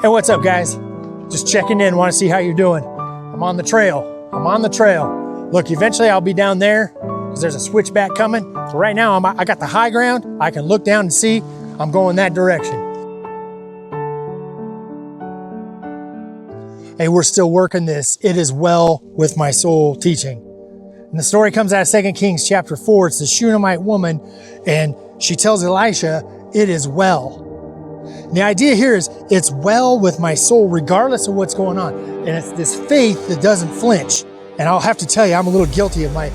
Hey, what's up, guys? Just checking in, want to see how you're doing. I'm on the trail. Look, eventually I'll be down there because there's a switchback coming. So right now I got the high ground. I can look down and see I'm going that direction. Hey, we're still working this. It is well with my soul teaching. And the story comes out of 2 Kings chapter 4. It's the Shunammite woman, and she tells Elisha, it is well. And the idea here is it's well with my soul regardless of what's going on. And it's this faith that doesn't flinch. And I'll have to tell you, I'm a little guilty of my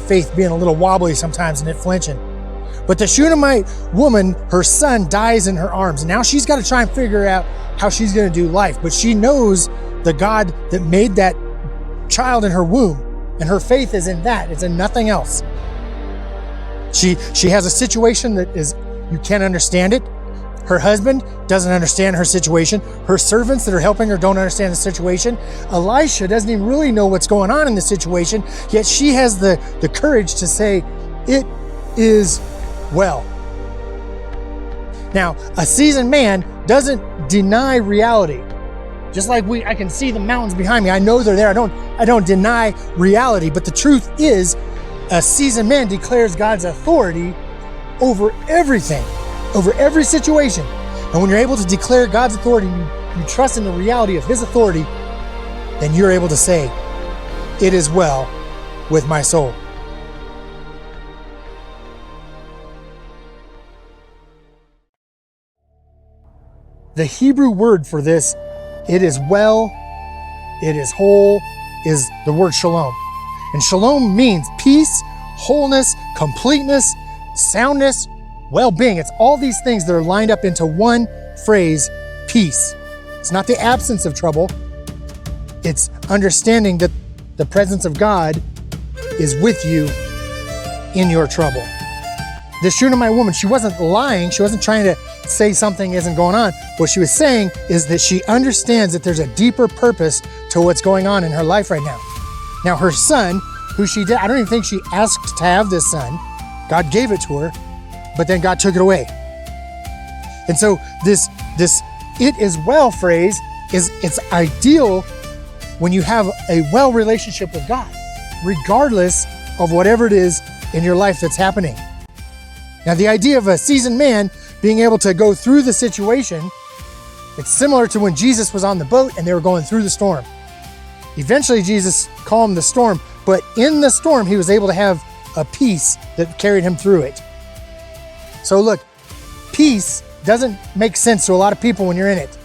faith being a little wobbly sometimes and it flinching. But the Shunammite woman, her son dies in her arms. And now she's got to try and figure out how she's going to do life. But she knows the God that made that child in her womb. And her faith is in that. It's in nothing else. She has a situation that is, you can't understand it. Her husband doesn't understand her situation. Her servants that are helping her don't understand the situation. Elisha doesn't even really know what's going on in the situation, yet she has the courage to say, it is well. Now, a seasoned man doesn't deny reality. Just like I can see the mountains behind me. I know they're there. I don't deny reality, but the truth is, a seasoned man declares God's authority over everything, over every situation. And when you're able to declare God's authority, you trust in the reality of His authority, then you're able to say, it is well with my soul. The Hebrew word for this, it is well, it is whole, is the word shalom. And shalom means peace, wholeness, completeness, soundness, well-being. It's all these things that are lined up into one phrase, peace. It's not the absence of trouble. It's understanding that the presence of God is with you in your trouble. The Shunammite woman, she wasn't lying. She wasn't trying to say something isn't going on. What she was saying is that she understands that there's a deeper purpose to what's going on in her life right now. Now, her son, who she did, I don't even think she asked to have this son. God gave it to her, but then God took it away. And so this it is well phrase it's ideal when you have a well relationship with God, regardless of whatever it is in your life that's happening. Now, the idea of a seasoned man being able to go through the situation, it's similar to when Jesus was on the boat and they were going through the storm. Eventually, Jesus calmed the storm, but in the storm, he was able to have a peace that carried him through it. So look, peace doesn't make sense to a lot of people when you're in it.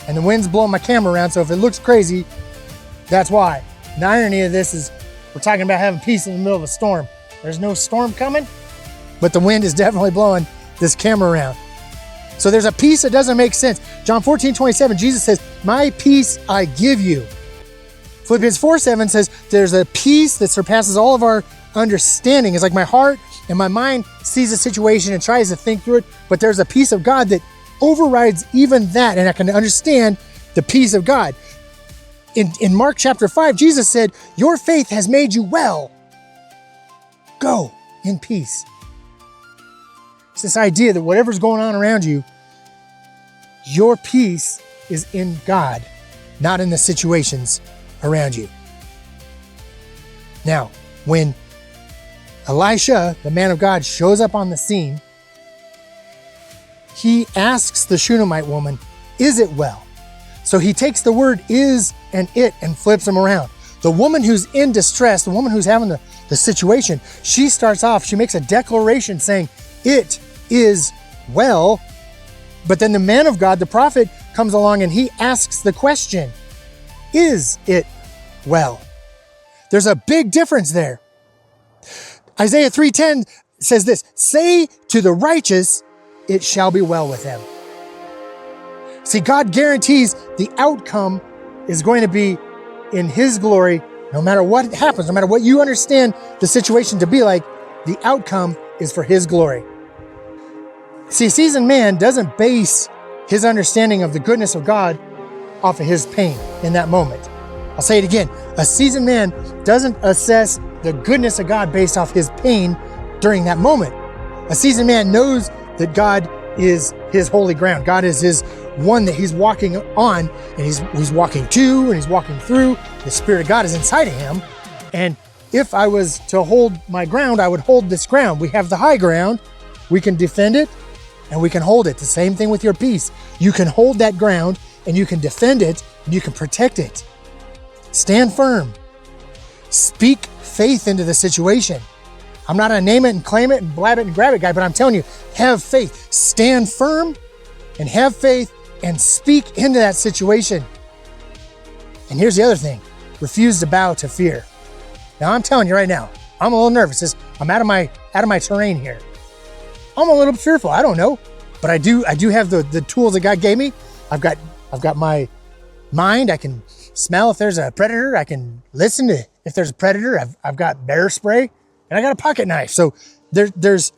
And the wind's blowing my camera around, so if it looks crazy, that's why. And the irony of this is we're talking about having peace in the middle of a storm. There's no storm coming, but the wind is definitely blowing this camera around. So there's a peace that doesn't make sense. John 14:27, Jesus says, my peace I give you. Philippians 4:7 says, there's a peace that surpasses all of our understanding. It's like my heart and my mind sees a situation and tries to think through it, but there's a peace of God that overrides even that, and I can understand the peace of God. In Mark chapter 5, Jesus said, your faith has made you well. Go in peace. It's this idea that whatever's going on around you, your peace is in God, not in the situations around you. Now, when Elisha, the man of God, shows up on the scene, he asks the Shunammite woman, is it well? So he takes the word is and it and flips them around. The woman who's in distress, the woman who's having the situation, she starts off, she makes a declaration saying, it is well. But then the man of God, the prophet, comes along and he asks the question, is it well? There's a big difference there. Isaiah 3:10 says this, say to the righteous, it shall be well with him. See, God guarantees the outcome is going to be in His glory, no matter what happens, no matter what you understand the situation to be like, the outcome is for His glory. See, a seasoned man doesn't base his understanding of the goodness of God off of his pain in that moment. I'll say it again. A seasoned man doesn't assess the goodness of God based off his pain during that moment. A seasoned man knows that God is his holy ground. God is his one that he's walking on, and he's walking to, and he's walking through. The Spirit of God is inside of him. And if I was to hold my ground, I would hold this ground. We have the high ground. We can defend it, and we can hold it. The same thing with your peace. You can hold that ground, and you can defend it, and you can protect it. Stand firm. Speak faith into the situation. I'm not a name it and claim it and blab it and grab it guy, but I'm telling you, have faith. Stand firm and have faith and speak into that situation. And here's the other thing. Refuse to bow to fear. Now I'm telling you right now, I'm a little nervous. I'm out of my terrain here. I'm a little fearful. I don't know, but I do have the tools that God gave me. I've got my mind. I can smell if there's a predator. I can listen to if there's a predator. I've got bear spray, and I got a pocket knife. So there's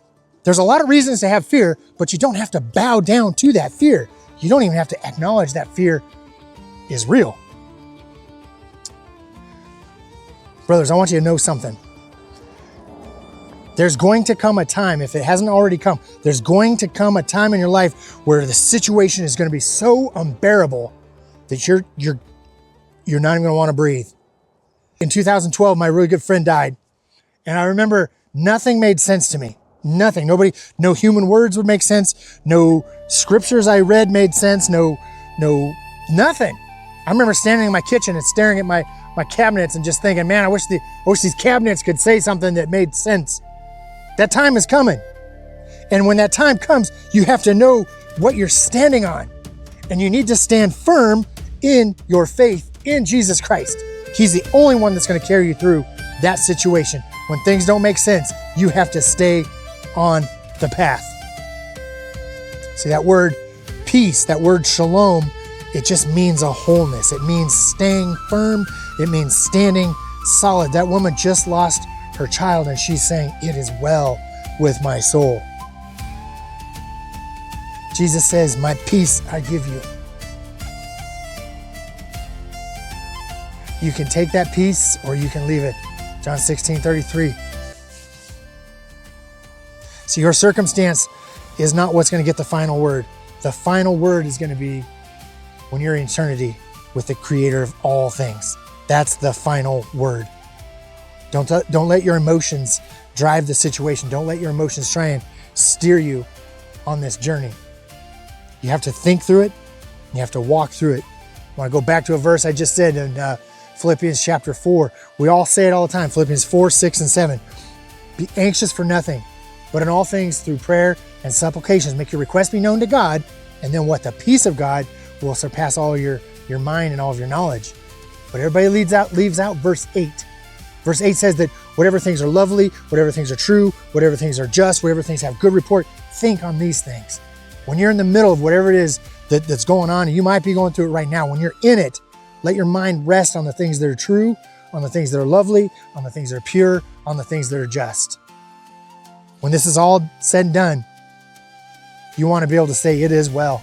a lot of reasons to have fear, but you don't have to bow down to that fear. You don't even have to acknowledge that fear is real. Brothers, I want you to know something. There's going to come a time, if it hasn't already come, there's going to come a time in your life where the situation is going to be so unbearable that you're not even going to want to breathe. In 2012, my really good friend died. And I remember nothing made sense to me. Nothing. No human words would make sense. No scriptures I read made sense. Nothing. I remember standing in my kitchen and staring at my cabinets and just thinking, man, I wish these cabinets could say something that made sense. That time is coming. And when that time comes, you have to know what you're standing on. And you need to stand firm in your faith in Jesus Christ. He's the only one that's going to carry you through that situation. When things don't make sense, you have to stay on the path. See, that word peace, that word shalom, it just means a wholeness. It means staying firm. It means standing solid. That woman just lost her child, and she's saying, it is well with my soul. Jesus says, my peace I give you. You can take that peace or you can leave it. John 16:33. See, your circumstance is not what's going to get the final word. The final word is going to be when you're in eternity with the creator of all things. That's the final word. Don't let your emotions drive the situation. Don't let your emotions try and steer you on this journey. You have to think through it. You have to walk through it. I want to go back to a verse I just said in Philippians chapter 4. We all say it all the time. Philippians 4, 6, and 7. Be anxious for nothing, but in all things through prayer and supplications, make your requests be known to God. And then what? The peace of God will surpass all your mind and all of your knowledge. But everybody leaves out verse 8. Verse 8 says that whatever things are lovely, whatever things are true, whatever things are just, whatever things have good report, think on these things. When you're in the middle of whatever it is that's going on, and you might be going through it right now, when you're in it, let your mind rest on the things that are true, on the things that are lovely, on the things that are pure, on the things that are just. When this is all said and done, you want to be able to say, it is well.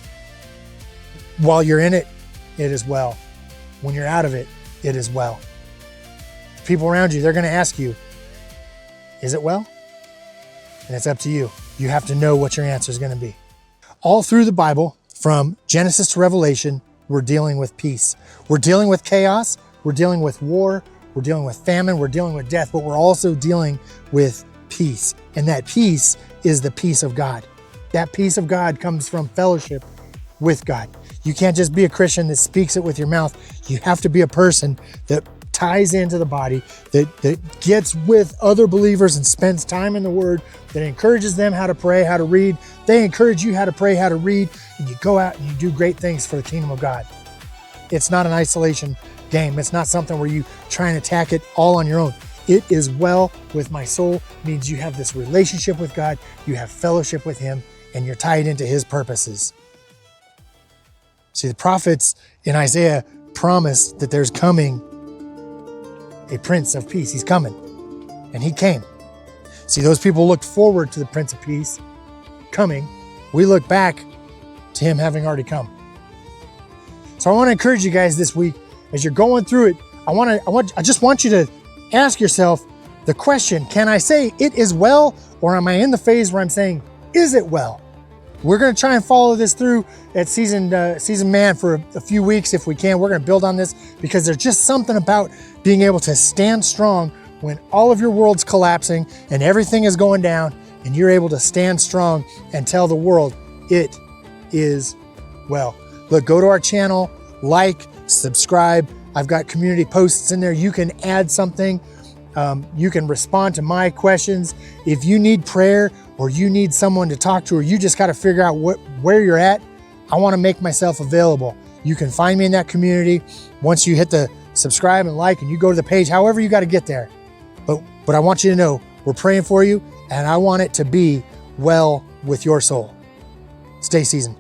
While you're in it, it is well. When you're out of it, it is well. People around you, they're going to ask you, is it well? And it's up to you. You have to know what your answer is going to be. All through the Bible, from Genesis to Revelation, we're dealing with peace. We're dealing with chaos. We're dealing with war. We're dealing with famine. We're dealing with death, but we're also dealing with peace. And that peace is the peace of God. That peace of God comes from fellowship with God. You can't just be a Christian that speaks it with your mouth. You have to be a person that ties into the body, that gets with other believers and spends time in the Word, that encourages them how to pray, how to read. They encourage you how to pray, how to read, and you go out and you do great things for the kingdom of God. It's not an isolation game. It's not something where you try and attack it all on your own. It is well with my soul means you have this relationship with God, you have fellowship with Him, and you're tied into His purposes. See, the prophets in Isaiah promised that there's coming a Prince of Peace. He's coming. And He came. See, those people looked forward to the Prince of Peace coming. We look back to Him having already come. So I want to encourage you guys this week, as you're going through it, I just want you to ask yourself the question, can I say it is well, or am I in the phase where I'm saying, is it well? We're going to try and follow this through at Season Man for a few weeks if we can. We're going to build on this because there's just something about being able to stand strong when all of your world's collapsing and everything is going down, and you're able to stand strong and tell the world it is well. Look, go to our channel, like, subscribe. I've got community posts in there. You can add something. You can respond to my questions. If you need prayer or you need someone to talk to, or you just got to figure out where you're at, I want to make myself available. You can find me in that community once you hit the subscribe and like and you go to the page, however you got to get there. But I want you to know we're praying for you, and I want it to be well with your soul. Stay seasoned.